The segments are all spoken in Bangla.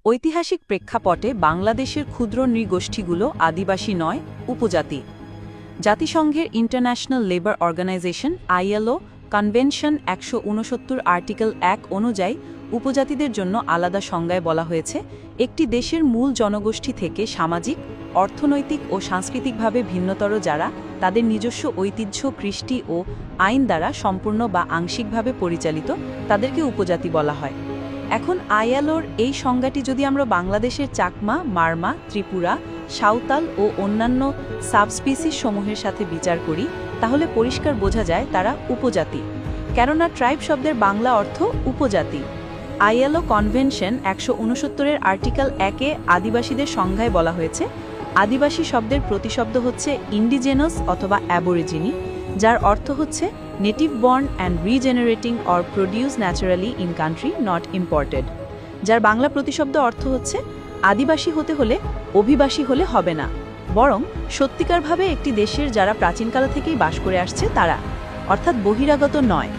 ঐতিহাসিক প্রেক্ষাপটে বাংলাদেশের ক্ষুদ্র নৃগোষ্ঠীগুলো আদিবাসী নয়, উপজাতি। জাতিসংঘের international labour organization ILO convention ১৬৯ article ১ অনুযায়ী উপজাতিদের জন্য আলাদা সংজ্ঞায় বলা হয়েছে, একটি দেশের মূল জনগোষ্ঠী থেকে সামাজিক, অর্থনৈতিক ও সাংস্কৃতিকভাবে ভিন্নতর যারা তাদের নিজস্ব ঐতিহ্য, কৃষ্টি ও আইন দ্বারা সম্পূর্ণ বা আংশিকভাবে পরিচালিত, তাদেরকে উপজাতি বলা হয়। এখন ILOর এই সংজ্ঞাটি যদি আমরা বাংলাদেশের চাকমা, মারমা, ত্রিপুরা, সাঁওতাল ও অন্যান্য সাবস্পিসিস সমূহের সাথে বিচার করি, তাহলে পরিষ্কার বোঝা যায় তারা উপজাতি। কেননা ট্রাইব শব্দের বাংলা অর্থ উপজাতি। ILO কনভেনশন ১৬৯ আর্টিকেল ১-এ আদিবাসীদের সংজ্ঞায় বলা হয়েছে, আদিবাসী শব্দের প্রতিশব্দ হচ্ছে ইন্ডিজেনাস অথবা অ্যাবরিজিনি, যার অর্থ হচ্ছে native born and regenerating or produce naturally in country not imported, যার বাংলা প্রতিশব্দ অর্থ হচ্ছে আদিবাসী হতে হলে অভিবাসী হলে হবে না, বরং সত্যিকারভাবে একটি দেশের যারা প্রাচীনকাল থেকেই বাস করে আসছে তারা, অর্থাৎ বহিরাগত নয়।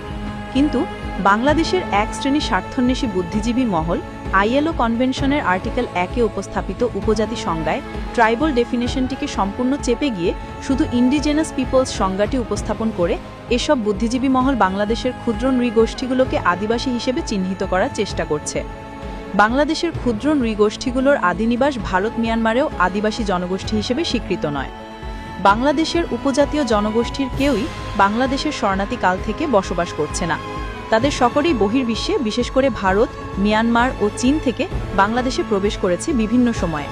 কিন্তু বাংলাদেশের এক শ্রেণীর স্বার্থন্বেষী বুদ্ধিজীবী মহল ILO কনভেনশনের আর্টিকেল ১-এ উপস্থাপিত উপজাতি সংজ্ঞায় ট্রাইবাল ডেফিনেশনটিকে সম্পূর্ণ চেপে গিয়ে শুধু ইন্ডিজেনাস পিপলস সংজ্ঞাটি উপস্থাপন করে এসব বুদ্ধিজীবী মহল বাংলাদেশের ক্ষুদ্র নৃগোষ্ঠীগুলোকে আদিবাসী হিসেবে চিহ্নিত করার চেষ্টা করছে। বাংলাদেশের ক্ষুদ্র নৃগোষ্ঠীগুলোর আদিনিবাস ভারত, মিয়ানমারেও আদিবাসী জনগোষ্ঠী হিসেবে স্বীকৃত নয়। বাংলাদেশের উপজাতীয় জনগোষ্ঠীর কেউই বাংলাদেশের শরণার্থীকাল থেকে বসবাস করছে না। তাদের সকলেই বহির্বিশ্বে, বিশেষ করে ভারত, মিয়ানমার ও চীন থেকে বাংলাদেশে প্রবেশ করেছে বিভিন্ন সময়ে।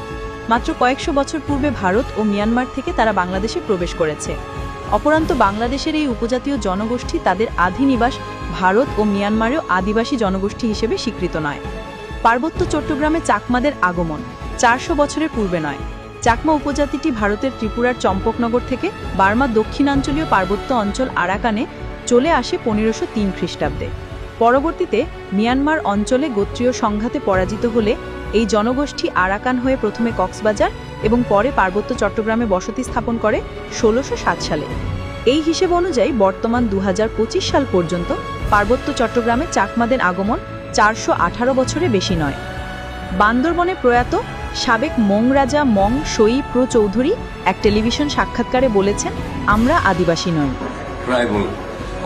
মাত্র কয়েকশো বছর পূর্বে ভারত ও মিয়ানমার থেকে তারা বাংলাদেশে প্রবেশ করেছে। অপরন্তু বাংলাদেশের এই উপজাতীয় জনগোষ্ঠী তাদের আদিনিবাস ভারত ও মিয়ানমারেও আদিবাসী জনগোষ্ঠী হিসেবে স্বীকৃত নয়। পার্বত্য চট্টগ্রামে চাকমাদের আগমন ৪০০ বছরের পূর্বে নয়। চাকমা উপজাতিটি ভারতের ত্রিপুরার চম্পকনগর থেকে বার্মার দক্ষিণাঞ্চলীয় পার্বত্য অঞ্চল আরাকানে চলে আসে ১৫০৩ খ্রিস্টাব্দে। পরবর্তীতে মিয়ানমার অঞ্চলে গোত্রীয় সংঘাতে পরাজিত হলে এই জনগোষ্ঠী আরাকান হয়ে প্রথমে কক্সবাজার এবং পরে পার্বত্য চট্টগ্রামে বসতি স্থাপন করে ১৬০৭ সালে। এই হিসেব অনুযায়ী বর্তমান ২০২৫ সাল পর্যন্ত পার্বত্য চট্টগ্রামে চাকমাদের আগমন ৪১৮ বছরে বেশি নয়। বান্দরবনে প্রয়াত সাবেক মং রাজা মং সই প্র চৌধুরী এক টেলিভিশন সাক্ষাৎকারে বলেছেন, আমরা আদিবাসী নই।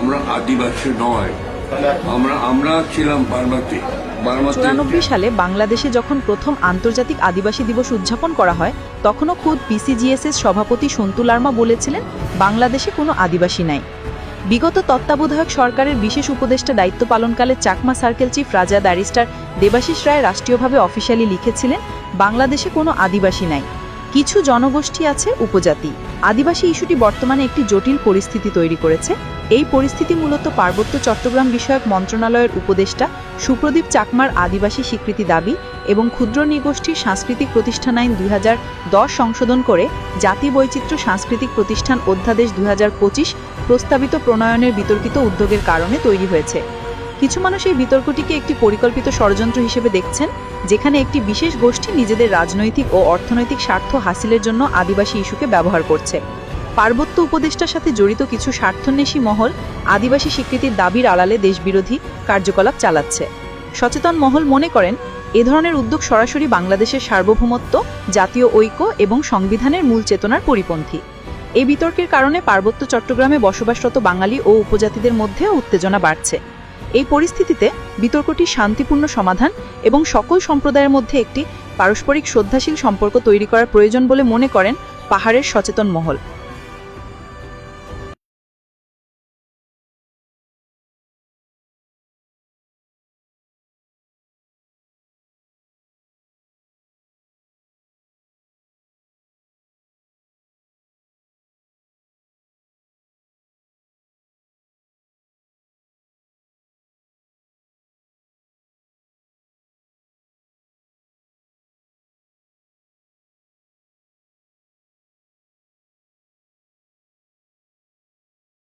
আমরা আদিবাসী নয়, আমরা ছিলাম বার্মাতে। ৯৪ সালে বাংলাদেশে যখন প্রথম আন্তর্জাতিক আদিবাসী দিবস উদযাপন করা হয়, তখনও খুদ PCGS-এর সভাপতি সন্তু লারমা বলেছিলেন, বাংলাদেশে কোনো আদিবাসী নাই। বিগত তত্ত্বাবধায়ক সরকারের বিশেষ উপদেষ্টা দায়িত্ব পালনকালে চাকমা সার্কেল চিফ রাজা ব্যারিস্টার দেবাশিস রায় রাষ্ট্রীয়ভাবে অফিসিয়ালি লিখেছিলেন, বাংলাদেশে কোনো আদিবাসী নাই, কিছু জনগোষ্ঠী আছে, উপজাতি। আদিবাসী ইস্যুটি বর্তমানে একটি জটিল পরিস্থিতি তৈরি করেছে। এই পরিস্থিতি মূলত পার্বত্য চট্টগ্রাম বিষয়ক মন্ত্রণালয়ের উপদেষ্টা সুপ্রদীপ চাকমার আদিবাসী স্বীকৃতি দাবি এবং ক্ষুদ্র নৃগোষ্ঠীর সাংস্কৃতিক প্রতিষ্ঠান আইন ২০১০ সংশোধন করে জাতি বৈচিত্র্য সাংস্কৃতিক প্রতিষ্ঠান অধ্যাদেশ ২০২৫ প্রস্তাবিত প্রণয়নের বিতর্কিত উদ্যোগের কারণে তৈরি হয়েছে। কিছু মানুষ এই বিতর্কটিকে একটি পরিকল্পিত ষড়যন্ত্র হিসেবে দেখছেন, যেখানে একটি বিশেষ গোষ্ঠী নিজেদের রাজনৈতিক ও অর্থনৈতিক স্বার্থ হাসিলের জন্য আদিবাসী ইস্যুকে ব্যবহার করছে। পার্বত্য উপদেষ্টার সাথে জড়িত কিছু স্বার্থন্বেষী মহল আদিবাসী স্বীকৃতির দাবির আড়ালে দেশবিরোধী কার্যকলাপ চালাচ্ছে। সচেতন মহল মনে করেন, এ ধরনের উদ্যোগ সরাসরি বাংলাদেশের সার্বভৌমত্ব, জাতীয় ঐক্য এবং সংবিধানের মূল চেতনার পরিপন্থী। এই বিতর্কের কারণে পার্বত্য চট্টগ্রামে বসবাসরত বাঙালি ও উপজাতিদের মধ্যে উত্তেজনা বাড়ছে। এই পরিস্থিতিতে বিতর্কটি শান্তিপূর্ণ সমাধান এবং সকল সম্প্রদায়ের মধ্যে একটি পারস্পরিক শ্রদ্ধাশীল সম্পর্ক তৈরি করার প্রয়োজন বলে মনে করেন পাহাড়ের সচেতন মহল।